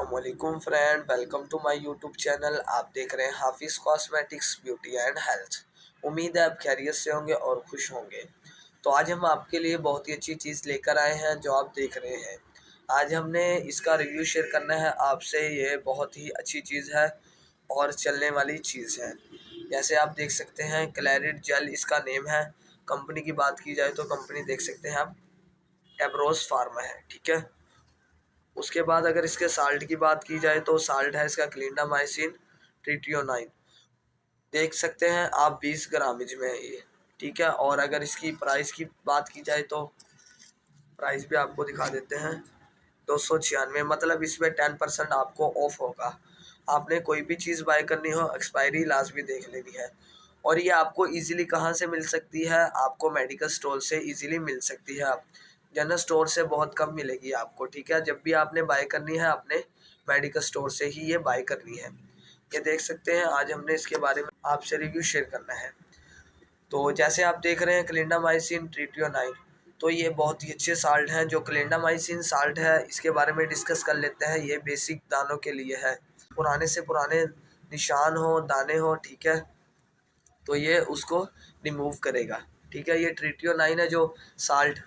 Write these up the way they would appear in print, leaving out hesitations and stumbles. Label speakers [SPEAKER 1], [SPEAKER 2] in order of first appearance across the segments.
[SPEAKER 1] अस्सलामुअलैकुम friend, welcome to my YouTube channel. आप देख रहे हैं हाफिज़ कॉस्मेटिक्स ब्यूटी एंड हेल्थ। उम्मीद है आप खैरियत से होंगे और खुश होंगे। तो आज हम आपके लिए बहुत ही अच्छी चीज़ लेकर आए हैं जो आप देख रहे हैं। आज हमने इसका रिव्यू शेयर करना है आपसे। ये बहुत ही अच्छी चीज़ है और चलने वाली चीज़ है। जैसे आप देख सकते हैं क्लैरिट जेल इसका नेम है। कंपनी की बात की जाए तो कंपनी देख सकते हैं आप एब्रोस फार्मा है, ठीक है। उसके बाद अगर इसके साल्ट की बात की जाए तो साल्ट है इसका क्लिंडामाइसिन ट्रिटियोनाइन, देख सकते हैं आप 20 ग्रामेज में है ये, ठीक है। और अगर इसकी प्राइस की बात की जाए तो प्राइस भी आपको दिखा देते हैं 296, मतलब इसमें 10% आपको ऑफ होगा। आपने कोई भी चीज़ बाय करनी हो एक्सपायरी लाजमी देख लेनी है। और ये आपको इजीली कहाँ से मिल सकती है? आपको मेडिकल स्टोर से इजीली मिल सकती है। आप जनरल स्टोर से बहुत कम मिलेगी आपको, ठीक है। जब भी आपने बाय करनी है अपने मेडिकल स्टोर से ही ये बाय करनी है। ये देख सकते हैं आज हमने इसके बारे में आपसे रिव्यू शेयर करना है। तो जैसे आप देख रहे हैं क्लिंडामाइसिन ट्रिटियोनाइन, तो ये बहुत ही अच्छे साल्ट हैं। जो क्लिंडामाइसिन साल्ट है इसके बारे में डिस्कस कर लेते हैं। ये बेसिक दानों के लिए है, पुराने से पुराने निशान हो, दाने हो, ठीक है, तो ये उसको रिमूव करेगा, ठीक है। ये ट्रिटियोनाइन है जो साल्ट,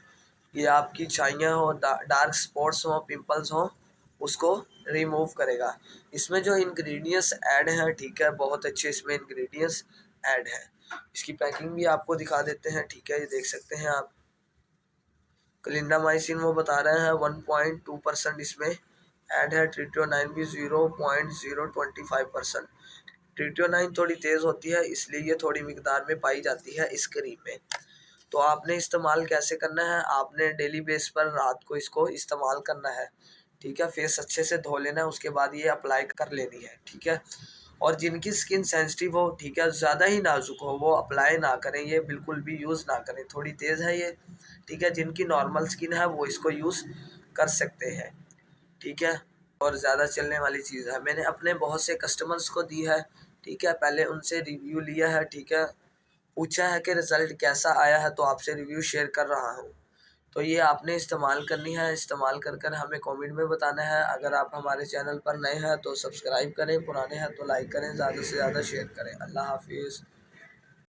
[SPEAKER 1] ये आपकी छाइयाँ हो, डार्क स्पॉट्स हो, पिंपल्स हो, उसको रिमूव करेगा। इसमें जो इंग्रेडिएंट्स ऐड हैं, ठीक है, बहुत अच्छे इसमें इंग्रेडिएंट्स ऐड हैं। इसकी पैकिंग भी आपको दिखा देते हैं, ठीक है। ये देख सकते हैं आप क्लिंडामाइसिन वो बता रहे हैं 1.2% इसमें ऐड है। ट्रिटियोनाइन भी 0.025%। ट्रिटियोनाइन थोड़ी तेज़ होती है इसलिए ये थोड़ी मिकदार में पाई जाती है इस क्रीम में। तो आपने इस्तेमाल कैसे करना है? आपने डेली बेस पर रात को इसको इस्तेमाल करना है, ठीक है। फेस अच्छे से धो लेना है, उसके बाद ये अप्लाई कर लेनी है, ठीक है। और जिनकी स्किन सेंसिटिव हो, ठीक है, ज़्यादा ही नाजुक हो, वो अप्लाई ना करें, ये बिल्कुल भी यूज़ ना करें, थोड़ी तेज़ है ये, ठीक है। जिनकी नॉर्मल स्किन है वो इसको यूज़ कर सकते हैं, ठीक है। और ज़्यादा चलने वाली चीज़ है, मैंने अपने बहुत से कस्टमर्स को दी है, ठीक है। पहले उनसे रिव्यू लिया है, ठीक है, पूछा है कि रिज़ल्ट कैसा आया है, तो आपसे रिव्यू शेयर कर रहा हूँ। तो ये आपने इस्तेमाल करनी है, इस्तेमाल कर कर हमें कमेंट में बताना है। अगर आप हमारे चैनल पर नए हैं तो सब्सक्राइब करें, पुराने हैं तो लाइक करें, ज़्यादा से ज़्यादा शेयर करें। अल्लाह हाफिज़।